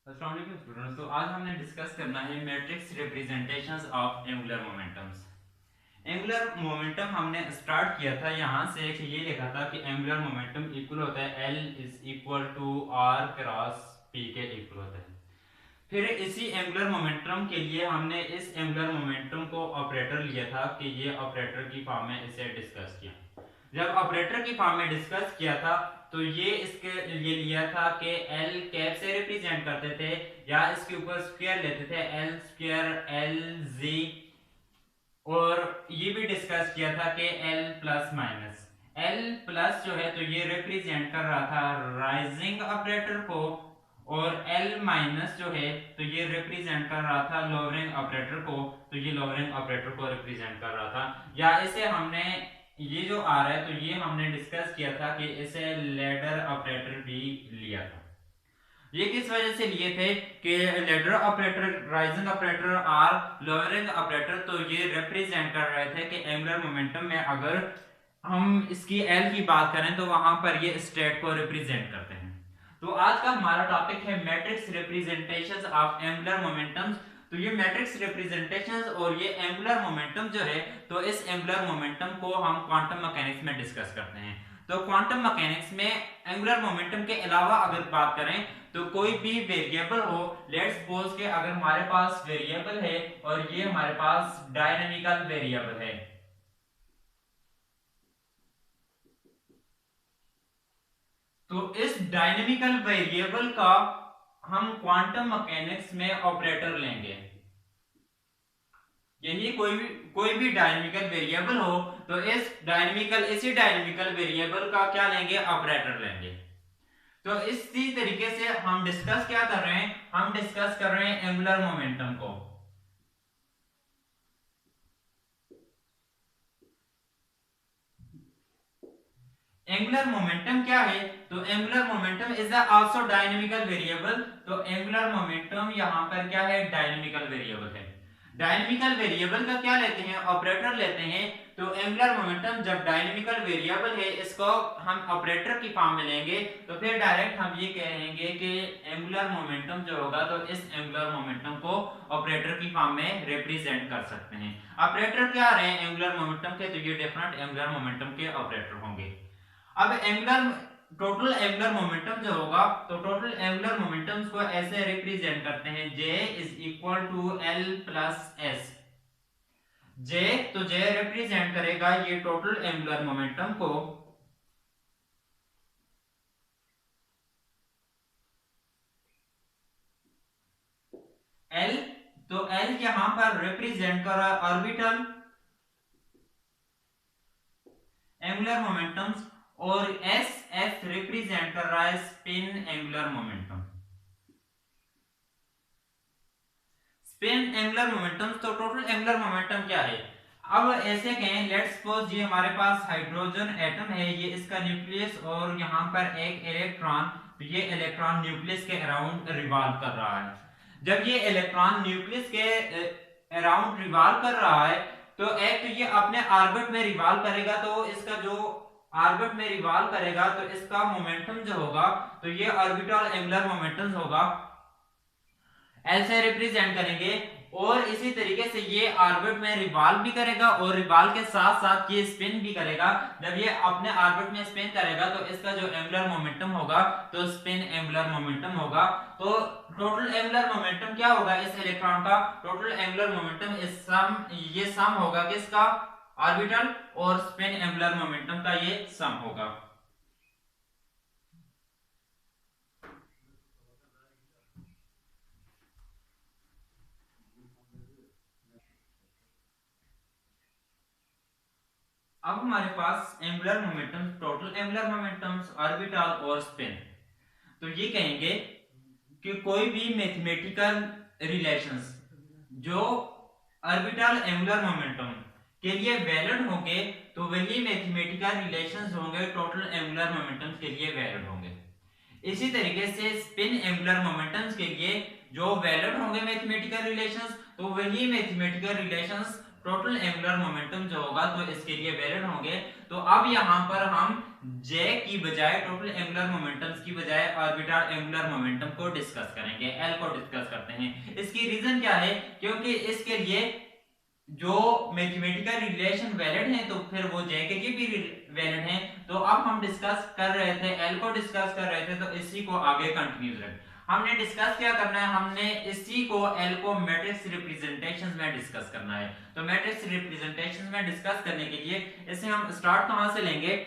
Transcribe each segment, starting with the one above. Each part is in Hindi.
अस्सलाम वालेकुम स्टूडेंट्स। तो आज हमने डिस्कस करना है matrix representations of angular momentums. Angular momentum हमने स्टार्ट किया था यहाँ से कि ये लिखा था कि एंगुलर मोमेंटम इक्वल होता है L is equal to R cross P के इक्वल होता है। फिर इसी एंगुलर मोमेंटम के लिए हमने इस एंगुलर मोमेंटम को ऑपरेटर लिया था कि ये ऑपरेटर की फॉर्म में इसे डिस्कस किया। जब ऑपरेटर की फॉर्म में डिस्कस किया था तो ये इसके लिए लिया था कि एल कैप से रिप्रेजेंट करते थे या इसके ऊपर स्क्वायर लेते थे एल स्क्वायर एल जी, और ये भी डिस्कस किया था कि L plus minus L plus जो है तो ये रिप्रेजेंट कर रहा था राइजिंग ऑपरेटर को, और एल माइनस जो है तो ये रिप्रेजेंट कर रहा था लोअरिंग ऑपरेटर को, तो ये लोअरिंग ऑपरेटर को रिप्रेजेंट कर रहा था। या इसे हमने ये जो आ रहा है तो ये हमने डिस्कस किया था कि इसे लेडर ऑपरेटर भी लिया था। ये किस वजह से लिए थे कि लेडर ऑपरेटर राइजिंग ऑपरेटर और लोअरिंग ऑपरेटर तो ये रिप्रेजेंट कर रहे थे कि एंगुलर मोमेंटम में अगर हम इसकी एल की बात करें तो वहां पर ये स्टेट को रिप्रेजेंट करते हैं। तो आज का हमारा टॉपिक है matrix representations of angular momentums. तो ये मैट्रिक्स रिप्रेजेंटेशंस और ये एंगुलर मोमेंटम जो है तो इस एंगुलर मोमेंटम को हम क्वांटम मैकेनिक्स में डिस्कस करते हैं। तो क्वांटम मैकेनिक्स में एंगुलर मोमेंटम के अलावा अगर बात करें तो कोई भी वेरिएबल हो, लेट्स सपोज के अगर हमारे पास वेरिएबल है और ये हमारे पास डायनामिकल वेरिएबल है, तो इस डायनेमिकल वेरिएबल का हम क्वांटम मैकेनिक्स में ऑपरेटर लेंगे। यही कोई भी डायनेमिकल वेरिएबल हो तो इसी डायनेमिकल वेरिएबल का क्या लेंगे, ऑपरेटर लेंगे। तो इसी तरीके से हम डिस्कस क्या कर रहे हैं, हम डिस्कस कर रहे हैं एंगुलर मोमेंटम को। एंगुलर मोमेंटम क्या है, तो angular momentum is also dynamical variable. तो एंगुलर मोमेंटम यहां पर क्या है, डायनेमिकल वेरिएबल है। डायनेमिकल वेरिएबल का क्या लेते हैं, ऑपरेटर लेते हैं। तो एंगुलर मोमेंटम जब डायनेमिकल वेरिएबल है इसको हम ऑपरेटर की फॉर्म में लेंगे तो फिर डायरेक्ट हम ये कहेंगे कि एंगुलर मोमेंटम जो होगा तो इस एंगुलर मोमेंटम को ऑपरेटर की फॉर्म में रिप्रेजेंट कर सकते हैं। ऑपरेटर क्या रहे हैं एंगुलर मोमेंटम के, तो ये डिफरेंट एंगुलर मोमेंटम के ऑपरेटर होंगे। अब एंगुलर टोटल एंगुलर मोमेंटम जो होगा तो टोटल एंगुलर मोमेंटम्स को ऐसे रिप्रेजेंट करते हैं, J is equal to L plus S। J तो J रिप्रेजेंट करेगा ये टोटल एंगुलर मोमेंटम को, L तो L यहां पर रिप्रेजेंट कर रहा है ऑर्बिटल एंगुलर मोमेंटम्स, और S रिप्रेजेंट कर रहा है spin angular momentum. Spin angular momentum, तो टोटल एंगुलर मोमेंटम क्या है। अब ऐसे कहें, लेट्स सपोज ये हमारे पास हाइड्रोजन एटम है, ये इसका न्यूक्लियस और यहाँ पर एक इलेक्ट्रॉन, तो ये इलेक्ट्रॉन न्यूक्लियस के अराउंड रिवॉल्व कर रहा है। जब ये इलेक्ट्रॉन न्यूक्लियस के अराउंड रिवॉल्व कर रहा है तो एक तो ये अपने ऑर्बिट में रिवॉल्व करेगा, तो इसका जो ऑर्बिट में रिवॉल्व करेगा तो इसका मोमेंटम जो होगा तो ये ऑर्बिटल एंगुलर मोमेंटम होगा, ऐसे रिप्रेजेंट करेंगे। और इसी तरीके से ये ऑर्बिट में रिवॉल्व भी करेगा और रिवॉल्व के साथ साथ ये स्पिन भी करेगा। जब ये अपने ऑर्बिट में स्पिन करेगा तो इसका जो एंगुलर मोमेंटम होगा तो स्पिन एंगुलर मोमेंटम होगा। तो टोटल एंगुलर मोमेंटम क्या होगा इस इलेक्ट्रॉन का, टोटल एंगुलर मोमेंटम इस सम, ये सम होगा किसका, ऑर्बिटल और स्पिन एंगुलर मोमेंटम का ये सम होगा। अब हमारे पास angular momentum, total angular momentums, orbital और स्पिन। तो ये कहेंगे कि कोई भी मैथमेटिकल रिलेशंस जो ऑर्बिटल एंगुलर मोमेंटम के लिए वैलिड होंगे तो वही मैथमेटिकल रिलेशंस होंगे टोटल एंगुलर मोमेंटम के लिए वैलिड होंगे। इसी तरीके से स्पिन एंगुलर मोमेंटम्स के लिए जो वैलिड होंगे मैथमेटिकल रिलेशंस तो वही mathematical relations total angular momentum जो होगा तो इसके लिए वैलिड होंगे। तो अब यहां पर हम जे की बजाय, टोटल एंगुलर मोमेंटम्स की बजाय ऑर्बिटल एंगुलर मोमेंटम को डिस्कस करेंगे, एल को डिस्कस करते हैं। इसकी रीजन क्या है, क्योंकि इसके लिए जो मैथमेटिकल रिलेशन वैलिड है तो फिर वो जे के भी वैलिड हैं। तो अब हम डिस्कस कर रहे थे, एल को डिस्कस कर रहे थे, तो इसी को आगे कंटिन्यू रखें। हमने डिस्कस क्या करना है, हमने इसी को एल को मैट्रिक्स रिप्रेजेंटेशंस में डिस्कस करना है। तो मैट्रिक्स रिप्रेजेंटेशंस में डिस्कस करने के लिए इसे हम स्टार्ट कहां से लेंगे,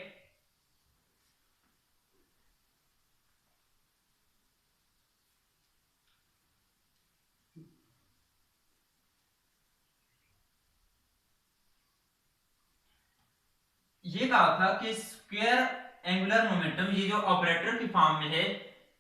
ये कहा था कि स्क्वायर एंगुलर मोमेंटम ये जो ऑपरेटर की फॉर्म में है,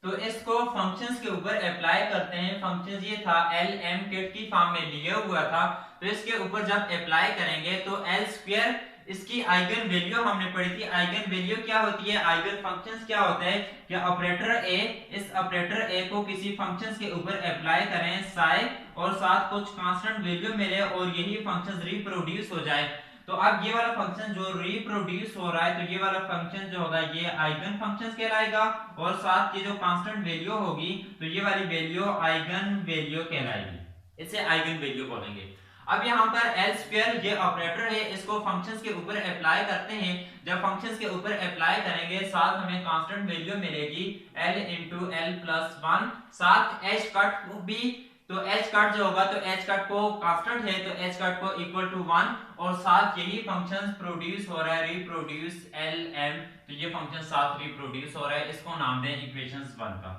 तो इसको फंक्शंस के ऊपर अप्लाई करते हैं। फंक्शंस ये था एल एम किट की फॉर्म में लिया हुआ था, तो इसके ऊपर जब अप्लाई करेंगे तो एल स्क्वायर, इसकी आइगन वैल्यू हमने पढ़ी थी। आइगन वैल्यू क्या होती है, आइगन फंक्शंस क्या होता है कि ऑपरेटर ए, इस ऑपरेटर ए को किसी फंक्शंस के ऊपर अप्लाई करें साई, और साथ कुछ कांस्टेंट वैल्यू मिले और यही फंक्शंस रिप्रोड्यूस हो जाए। तो अब ये वाला फंक्शन जो रिप्रोड्यूस हो रहा है, तो ये वाला फंक्शन जो होगा ये आइगन फंक्शन कहलाएगा, और साथ ये जो कांस्टेंट वैल्यू होगी तो ये वाली वैल्यू आइगन वैल्यू कहलाएगी, इसे आइगन वैल्यू बोलेंगे। अब यहाँ पर एल स्क्वायर ये ऑपरेटर है, इसको फंक्शंस के ऊपर अप्लाई करते हैं। जब फंक्शंस के ऊपर अप्लाई करेंगे साथ हमें कांस्टेंट वैल्यू मिलेगी l into L plus one, साथ एच कट भी, तो एच कट जो होगा तो एच कट को कांस्टेंट है तो एच कट को इक्वल टू वन, और साथ यही फंक्शन प्रोड्यूस हो रहा है रिप्रोड्यूस एल एम, तो ये फंक्शन साथ रिप्रोड्यूस हो रहा है, इसको नाम दें इक्वेशंस 1 का।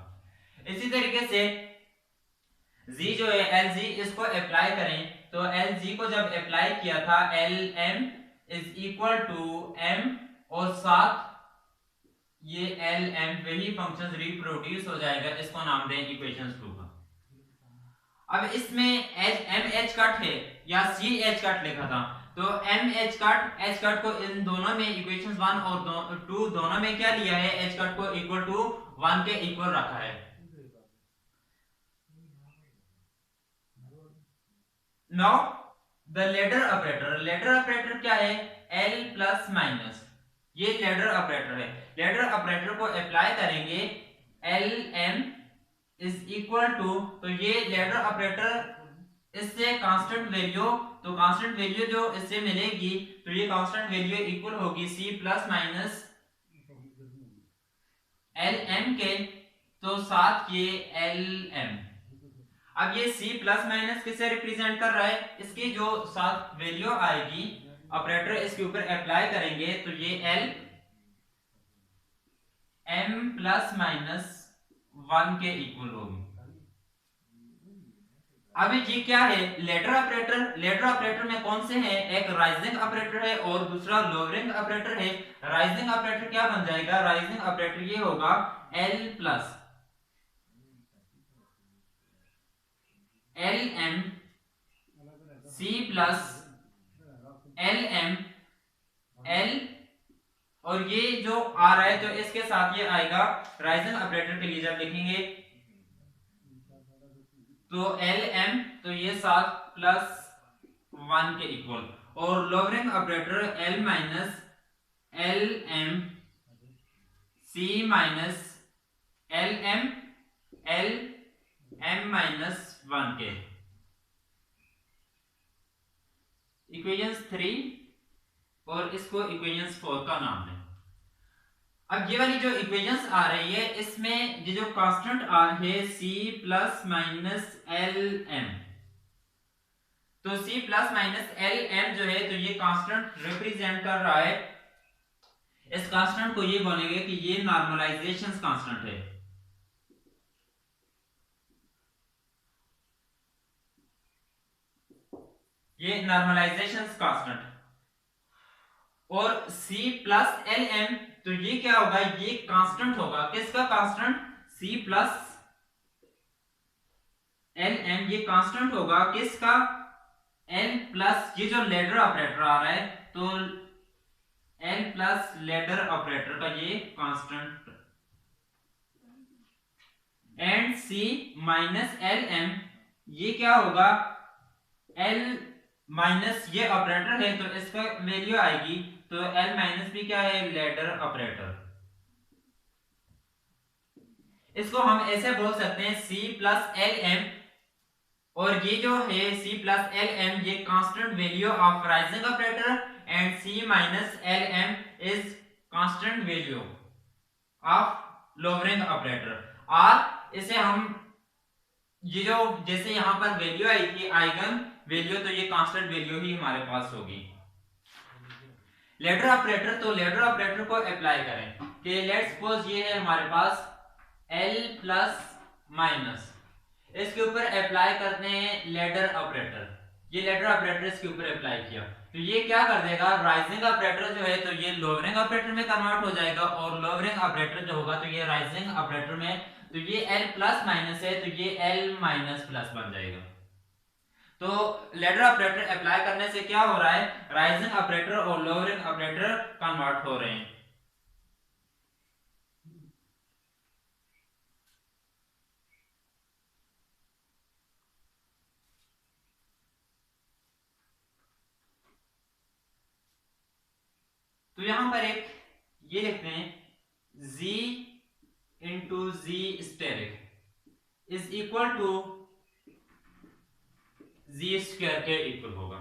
इसी तरीके से z जो है एल जी, इसको अप्लाई करें, तो एल जी को जब अप्लाई किया था L M is equal to M, और साथ ये एल एम वही फंक्शन रिप्रोड्यूस हो जाएगा, इसको नाम दें इक्वेशंस 2 का। अब इसमें एम एच कट है या सी एच कट लिखा था, तो एम एच कट को इन दोनों में इक्वेशंस 1 और 2 दोनों में क्या लिया है, एच कट को इक्वल टू 1 के इक्वल रखा है। नाउ द लेडर ऑपरेटर क्या है, एल प्लस माइनस, ये लेडर ऑपरेटर है। लेडर ऑपरेटर को अप्लाई करेंगे L M is equal to, तो ये लेडर ऑपरेटर इससे कांस्टेंट वैल्यू, तो कांस्टेंट वैल्यू जो इससे मिलेगी तो ये कांस्टेंट वैल्यू इक्वल होगी C plus minus L M के, तो साथ ये एल एम। अब ये c प्लस माइनस किसे रिप्रेजेंट कर रहा है, इसकी जो साथ वैल्यू आएगी ऑपरेटर इसके ऊपर अप्लाई करेंगे तो ये l m प्लस माइनस 1 के इक्वल होगी। अब ये क्या है, लेडर ऑपरेटर। लेडर ऑपरेटर में कौन से हैं, एक राइजिंग ऑपरेटर है और दूसरा लोअरिंग ऑपरेटर है। राइजिंग ऑपरेटर क्या बन जाएगा, राइजिंग ऑपरेटर ये होगा l plus L M C plus L M L, और ये जो आ रहा है तो इसके साथ ये आएगा राइजिंग ऑपरेटर के लिए जब लिखेंगे तो एल एम, तो ये 7 प्लस 1 के इक्वल, और lowering operator L minus L M C minus L M minus 1 के। इक्वेशंस 3 और इसको इक्वेशंस 4 का नाम है। अब ये वाली जो इक्वेशंस आ रही है इसमें ये जो कांस्टेंट आ है c plus minus L M, तो c plus minus L M जो है तो ये कांस्टेंट रिप्रेजेंट कर रहा है। इस कांस्टेंट को ये बोलेंगे कि ये नॉर्मलाइजेशन कांस्टेंट है। ये नॉर्मलाइजेशन कांस्टेंट, और c प्लस एल एम, तो ये क्या होगा, ये कांस्टेंट होगा, किसका constant, c plus L M, ये कांस्टेंट होगा किसका, l प्लस ये जो लेडर ऑपरेटर आ रहा है तो l प्लस लेडर ऑपरेटर का ये constant, and c minus L M, ये क्या होगा, l माइनस ये ऑपरेटर है तो इसका वैल्यू आएगी तो एल माइनस बी क्या है, लैडर ऑपरेटर। इसको हम ऐसे बोल सकते हैं सी प्लस एल एम, और ये जो है सी प्लस एल एम ये constant value of rising operator, and C minus L M is constant value of lowering operator. और इसे हम ये जो जैसे यहां पर वैल्यू आई थी आइगन वैल्यू, तो ये कांस्टेंट वैल्यू ही हमारे पास होगी। लेडर ऑपरेटर, तो लेडर ऑपरेटर को अप्लाई करें कि लेट्स सपोज ये है हमारे पास L प्लस माइनस, इसके ऊपर अप्लाई करते हैं लेडर ऑपरेटर। ये लेडर ऑपरेटर इसके ऊपर अप्लाई किया तो ये क्या कर देगा, राइजिंग ऑपरेटर जो है तो ये लोअरिंग ऑपरेटर में कन्वर्ट हो जाएगा, और लोअरिंग ऑपरेटर जो होगा तो ये राइजिंग ऑपरेटर में, तो ये L प्लस माइनस है तो ये L माइनस प्लस बन जाएगा। तो लेडर ऑपरेटर अप्लाई करने से क्या हो रहा है, राइजिंग ऑपरेटर और लोअरिंग ऑपरेटर कन्वर्ट हो रहे हैं। तो यहां पर एक ये लिखते हैं z into G asterisk is equal to G square के इक्वल होगा।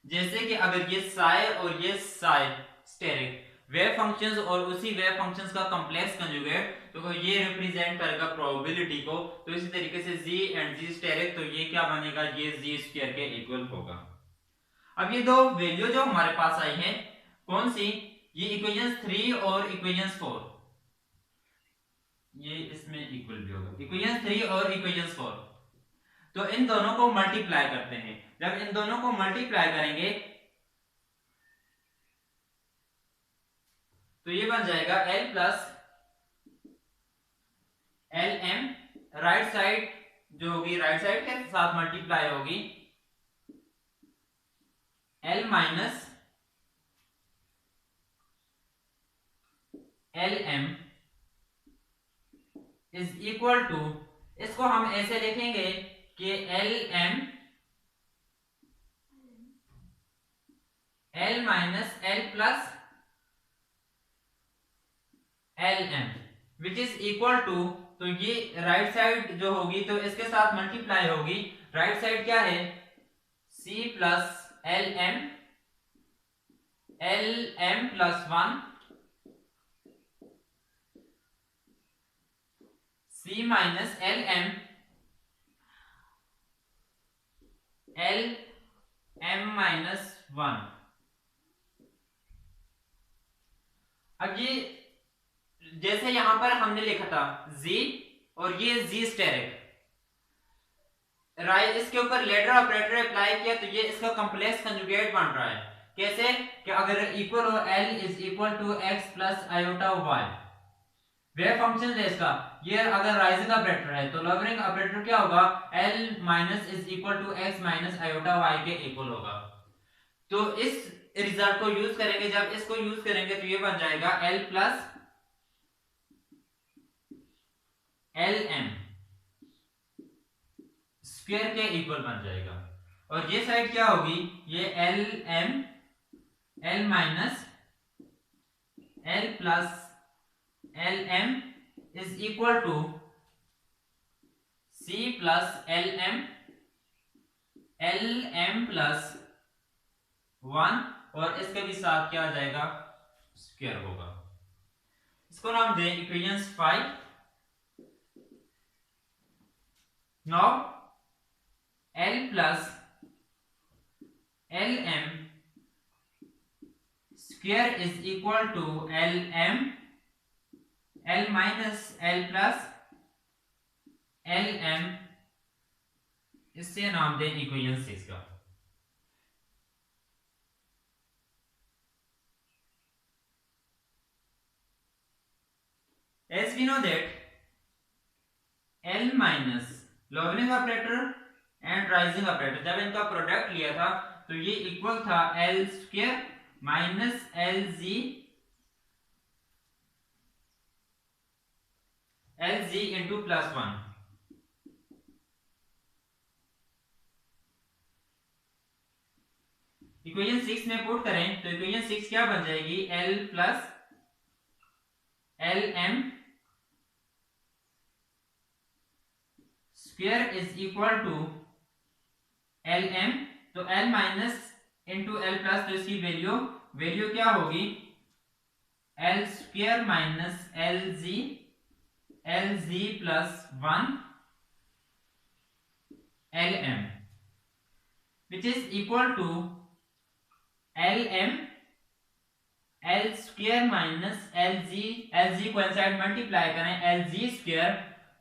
जैसे कि अगर ये साइ और ये साइ स्टेरिक वेव फंक्शंस और उसी वेव फंक्शंस का कॉम्प्लेक्स कंजुगेट, तो ये रिप्रेजेंट करेगा प्रोबेबिलिटी को, तो इसी तरीके से z एंड जी स्टेरिक, तो ये क्या बनेगा, ये जी स्क्वायर के इक्वल होगा। अब ये दो वैल्यू जो हमारे पास आई है कौन सी, ये इक्वेशन 3 और इक्वेशन 4, ये इसमें इक्वल भी होगा, इक्वेशन 3 और इक्वेशन 4। तो इन दोनों को मल्टीप्लाई करते हैं, जब इन दोनों को मल्टीप्लाई करेंगे तो ये बन जाएगा L plus L M, right side जो होगी राइट साइड के साथ मल्टीप्लाई होगी L minus L M is equal to, इसको हम ऐसे लिखेंगे कि L M L minus L plus L M which is equal to, तो ये राइट साइड जो होगी तो इसके साथ मल्टीप्लाई होगी, राइट साइड क्या है C plus L M plus 1 C minus L M minus 1। अब ये जैसे यहां पर हमने लिखा था z और ये z स्टेरिक, राइट इसके ऊपर लेडर ऑपरेटर अप्लाई किया तो ये इसका कॉम्प्लेक्स कंजुगेट बन रहा है। कैसे कि अगर इक्वल हो L is equal to x plus iota y, wave function है इसका, ये अगर राइजिंग ऑपरेटर है तो लोअरिंग ऑपरेटर क्या होगा, L minus is equal to x minus iota y के इक्वल होगा। तो इस रिजल्ट को यूज करेंगे, जब इसको यूज करेंगे तो ये बन जाएगा L plus L M square के इक्वल बन जाएगा, और ये साइड क्या होगी, ये L M L minus L plus L M is equal to C plus L M plus 1, और इसके भी साथ क्या आ जाएगा स्क्वायर होगा। इसको नाम दें equation 5। Now L plus L m square is equal to L m L minus L plus L m, इससे नाम दें इक्वेशन 6 का। As we know that L minus lowering operator and rising operator, जब इनका प्रोडक्ट लिया था तो ये इक्वल था L स्क्वायर माइनस एल जी इंटू प्लस 1। इक्वेशन 6 में पुट करें तो इक्वेशन 6 क्या बन जाएगी, L plus L M square is equal to L M, तो L minus into L plus, तो इसकी वैल्यू क्या होगी, L square minus L G plus 1 L M which is equal to L M L square minus L G को इनसाइड मल्टीप्लाई करें, एल जी स्क्वायर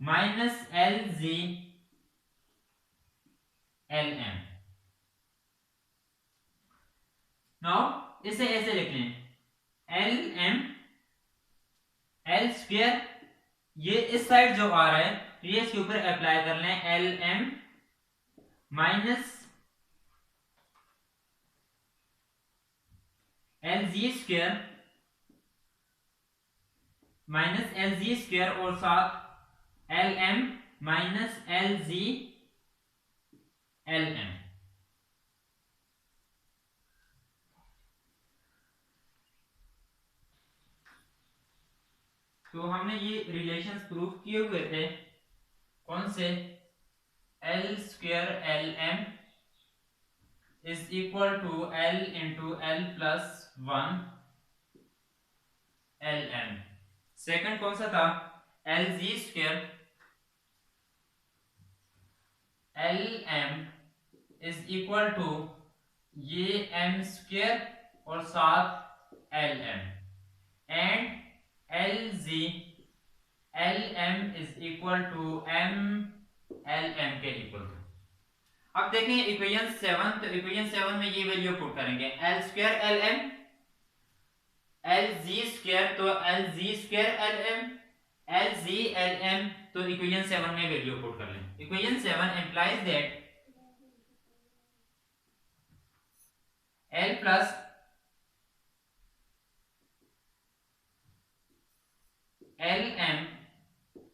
माइनस एल जी एल एम। नाउ इसे ऐसे लिख लें, एल एम एल स्क्वायर, ये इस साइड जो आ रहा है तो ये इसके ऊपर अप्लाई कर लें, एल एम माइनस एल जी स्क्वायर माइनस एल जी स्क्वायर और साथ एल एम माइनस एल जी एल एम। तो हमने ये रिलेशंस प्रूव किए हुए थे, कौन से, L square L M is equal to L into L plus 1 L M. Second कौन सा था, L ji square L M is equal to ये एम स्क्वायर और साथ L M, and L ji L M is equal to M L M के इक्वल टू। अब देखें इक्वेशन 7, तो इक्वेशन 7 में ये वैल्यू पुट करेंगे, L square L M L जी स्क्वायर, तो एल जी स्क्वायर एल एम एल जी एल एम, तो इक्वेशन 7 में वैल्यू पुट कर लें। Equation 7 implies that L plus L M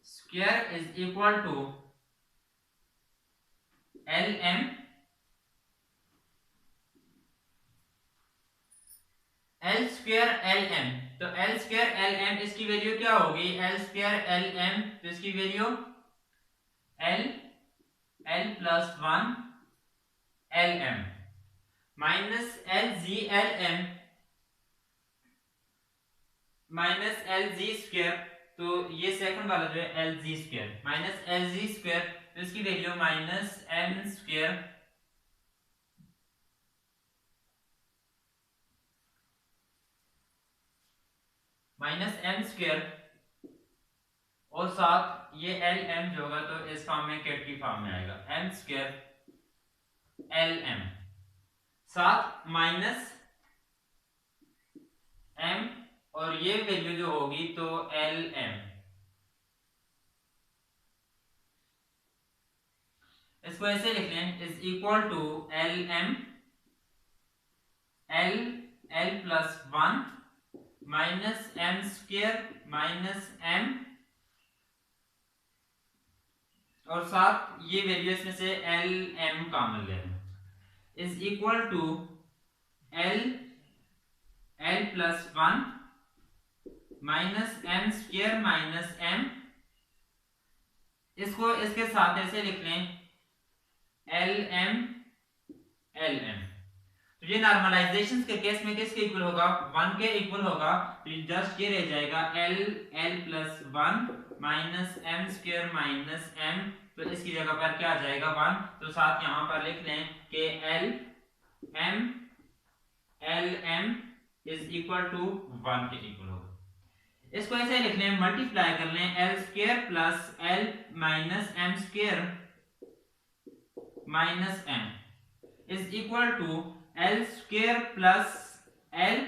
square is equal to L M L square L M, तो एल स्क्वायर एल एम इसकी वैल्यू क्या होगी, एल स्क्वायर एल एम, तो इसकी value L L plus 1 L M minus L जी एल एम माइनस एल जी स्क्वायर, तो ये सेकंड वाला जो है एल जी स्क्वायर माइनस एल जी स्क्वायर, तो इसकी value minus M square minus M square और साथ ये एल एम जो होगा तो इस फॉर्म में कैट की फॉर्म में आएगा, एम स्क्वायर एल एम साथ माइनस एम और ये वैल्यू जो होगी तो एल एम, इसको ऐसे लिख लें, is equal to L M L L plus 1 minus M square minus M और साथ ये वैल्यू इसमें से एल एम कॉमन ले लें, is equal to L L plus 1 minus M square minus M, इसको इसके साथ ऐसे लिख लें, एल एम एल एम। तो ये नॉर्मलाइजेशन के केस में किसके इक्वल होगा, 1 के इक्वल होगा, तो जस्ट ये रह जाएगा L L plus 1 minus M square minus M, तो इसकी जगह पर क्या आ जाएगा 1, तो साथ यहां पर लिख लें कि L M is equal to 1 के इक्वल होगा। इसको ऐसे लिख लें, मल्टीप्लाई कर लें, L square plus L minus M square minus M is equal to L square plus L,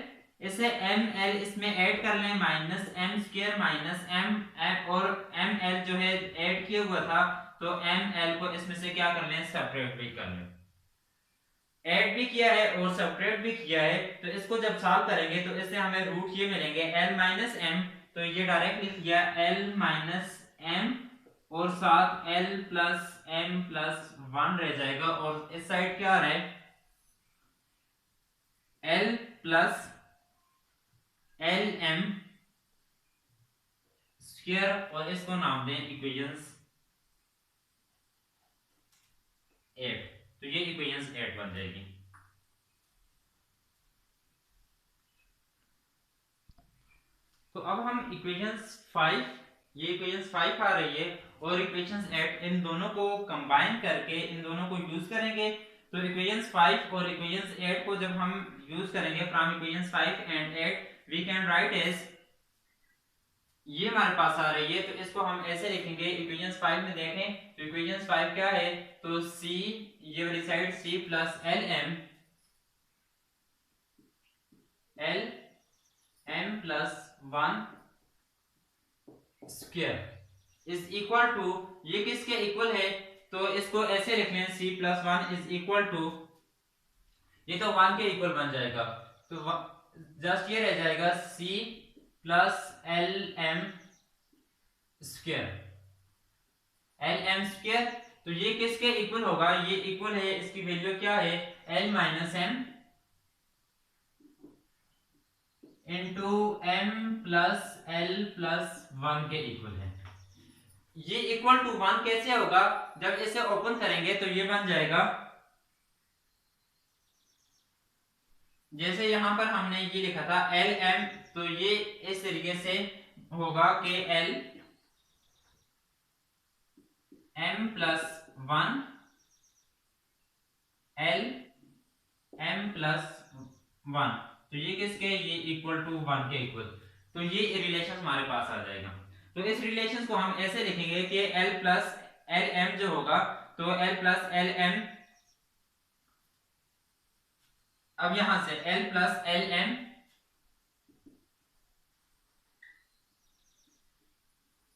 इसे एम एल इसमें ऐड कर लें, minus M square minus M और एम एल जो है ऐड किया हुआ था, तो एम एल को इसमें से क्या कर लें, सेपरेट भी कर लें, ऐड भी किया है और सेपरेट भी किया है, तो इसको जब सॉल्व करेंगे तो इससे हमें रूट ये मिलेंगे एल माइनस एम, तो ये डायरेक्ट लिख लिया एल माइनस एम और साथ एल प्लस एम प्लस 1 रह जाएगा, और इस साइड क्या आ रहा है, L plus L M square, और इसको नाम दें इक्वेशंस 8। तो ये इक्वेशंस 8 बन जाएगी। तो अब हम इक्वेशंस 5, ये इक्वेशंस 5 आ रही है और इक्वेशंस 8, इन दोनों को कंबाइन करके इन दोनों को यूज करेंगे। तो इक्वेशंस 5 और इक्वेशंस 8 को जब हम यूज करेंगे from equations 5 and 8, we can write as, ये हमारे पास आ रही है तो इसको हम ऐसे लिखेंगे। इक्वेशंस 5 में देखें तो इक्वेशंस 5 क्या है, तो c, ये वाली side c plus L M plus 1 square is equal to, ये किसके इक्वल है, तो इसको ऐसे लिख लें c plus 1 is equal to, ये तो 1 के इक्वल बन जाएगा, तो जस्ट ये रह जाएगा c plus L M square, L M square. तो ये किसके इक्वल होगा, ये इक्वल है, इसकी वैल्यू क्या है, L minus M into M plus L plus 1 के इक्वल है। ये इक्वल टू 1 कैसे होगा, जब इसे ओपन करेंगे तो ये बन जाएगा, जैसे यहां पर हमने ये लिखा था एल एम, तो ये इस तरीके से होगा कि L M plus 1 L M plus 1, तो ये किसके, ये इक्वल टू 1 के इक्वल, तो ये रिलेशन हमारे पास आ जाएगा। तो इस रिलेशन को हम ऐसे लिखेंगे कि एल प्लस एल एम जो होगा, तो एल प्लस एल एम, अब यहां से L plus L M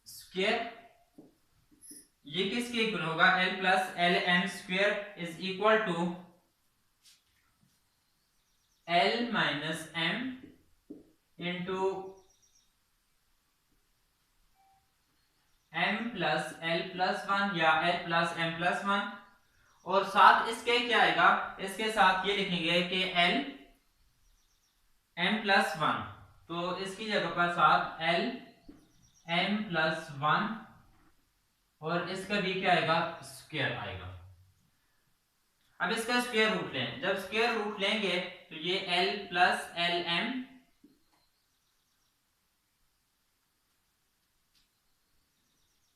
square, ये किसके इक्वल होगा, L plus L M square is equal to L minus M into M plus L plus 1 या एल प्लस एम प्लस 1, और साथ इसके क्या आएगा, इसके साथ ये लिखेंगे कि एल एम प्लस 1, तो इसकी जगह पर साथ एल एम प्लस 1 और इसका भी क्या आएगा, स्क्वायर आएगा। अब इसका स्क्वायर रूट लें, जब स्क्वायर रूट लेंगे तो ये L plus L M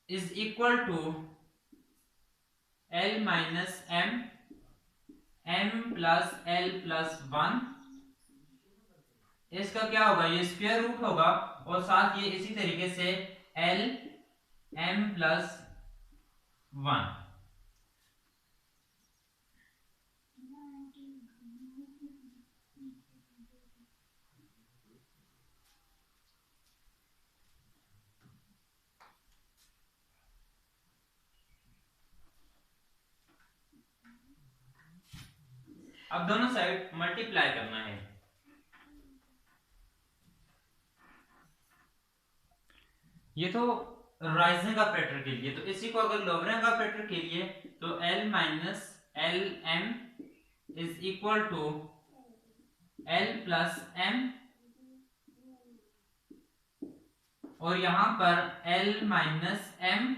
is equal to L minus M M plus L plus 1, इसका क्या होगा, ये स्क्वायर रूट होगा, और साथ ये इसी तरीके से एल एम प्लस 1। अब दोनों साइड मल्टीप्लाई करना है, ये तो राइजिंग ऑपरेटर के लिए, तो इसी को अगर लोअरिंग ऑपरेटर के लिए, तो L minus L M is equal to L plus M, और यहां पर L माइनस एम,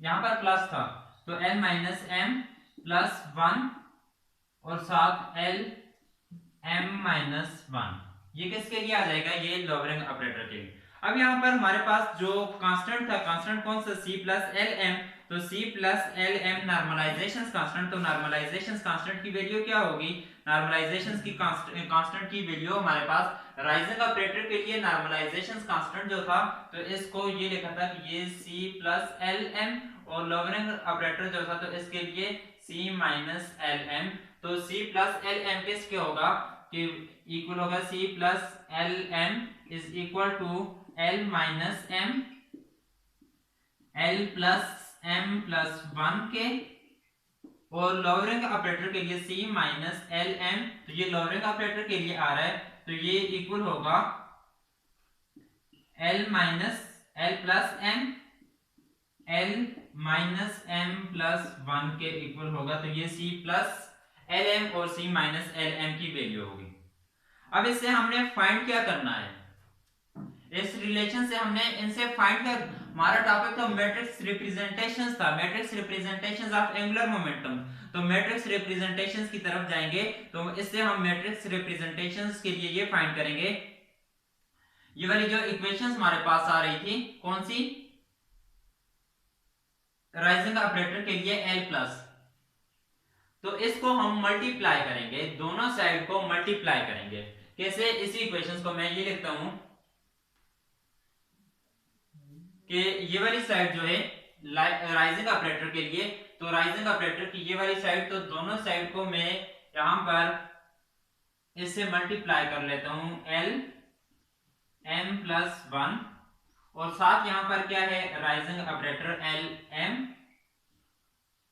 यहां पर प्लस था तो L माइनस एम प्लस 1 और साथ L m माइनस 1, ये किसके लिए आ जाएगा, ये लोअरिंग ऑपरेटर के लिए। अब यहाँ पर हमारे पास जो कांस्टेंट था, कांस्टेंट कौन सा, c प्लस एल एम, तो c plus L M normalization constant, तो नॉर्मलाइजेशन कांस्टेंट की वैल्यू क्या होगी, नॉर्मलाइजेशन की कांस्टेंट की वैल्यू हमारे पास राइजिंग ऑपरेटर के लिए नॉर्मलाइजेशन कांस्टेंट जो था, तो इसको ये लिखा था कि ये c प्लस एल एम, और लोअरिंग ऑपरेटर जो था तो इसके लिए c माइनस एल एम, तो c प्लस एल एम किसके होगा, कि इक्वल होगा c plus L M is equal to L minus M L plus M plus 1 के, और लोअरिंग ऑपरेटर के लिए c माइनस एल एम, तो ये लोअरिंग ऑपरेटर के लिए आ रहा है, तो ये इक्वल होगा L minus L plus M L minus M plus 1 के इक्वल होगा, तो ये c प्लस एल एम और c माइनस एल एम की वैल्यू होगी। अब इससे हमने फाइंड क्या करना है, इस रिलेशन से हमने इनसे फाइंड कर, हमारा टॉपिक था मैट्रिक्स रिप्रेजेंटेशंस था, matrix representations of angular momentum. तो मैट्रिक्स रिप्रेजेंटेशंस की तरफ जाएंगे, तो इससे हम मैट्रिक्स रिप्रेजेंटेशंस के लिए ये फाइंड करेंगे, ये वाली जो इक्वेशंस हमारे पास आ रही थी, कौन सी, राइजिंग ऑपरेटर के लिए L प्लस, तो इसको हम मल्टीप्लाई करेंगे, दोनों साइड को मल्टीप्लाई करेंगे। कैसे, इसी इक्वेशंस को मैं ये लिखता हूं कि ये वाली साइड जो है राइजिंग ऑपरेटर के लिए, तो राइजिंग ऑपरेटर की ये वाली साइड, तो दोनों साइड को मैं यहां पर इससे मल्टीप्लाई कर लेता हूं L m प्लस 1, और साथ यहां पर क्या है, rising operator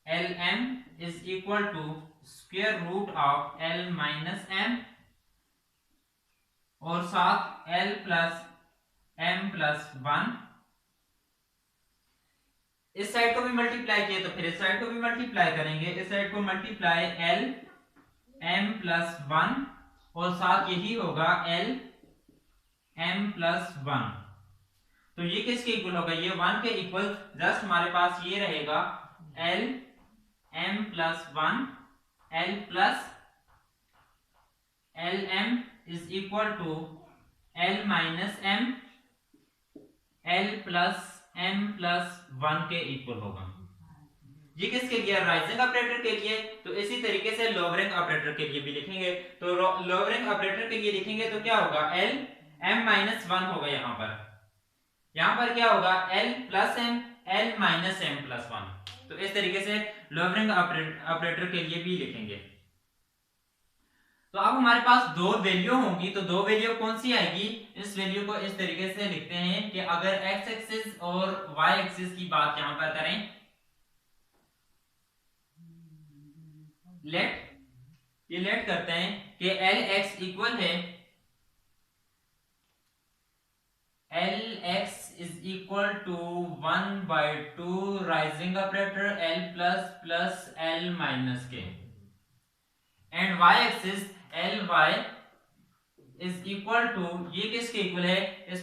L m is equal to square root of L minus m, और साथ L प्लस m प्लस 1, इस साइड को भी मल्टीप्लाई किए तो फिर इस साइड को भी मल्टीप्लाई करेंगे, इस साइड को मल्टीप्लाई L m प्लस 1, और साथ यही होगा L m प्लस 1, तो ये किसके इक्वल होगा, ये 1 के इक्वल, जस्ट हमारे पास ये रहेगा L m plus 1 L plus L m is equal to L minus m L plus m plus 1 के इक्वल होगा। ये किसके लिए, राइजिंग ऑपरेटर के लिए। तो इसी तरीके से लोअरिंग ऑपरेटर के लिए भी लिखेंगे, तो लोअरिंग ऑपरेटर के लिए लिखेंगे तो क्या होगा, L m माइनस 1 होगा, यहां पर क्या होगा, L plus m L minus m plus 1। तो इस तरीके से लोअरिंग ऑपरेटर के लिए भी लिखेंगे। तो अब हमारे पास दो वैल्यू होंगी, तो दो वैल्यू कौन सी आएगी, इस वैल्यू को इस तरीके से लिखते हैं कि अगर x एक्सिस और y एक्सिस की बात यहां पर करें, लेट करते हैं कि Lx इक्वल है, Lx is equal to 1/2 raising operator L plus plus L minus के, and y axis Ly is equal to, ये किसके इक्वल है, इस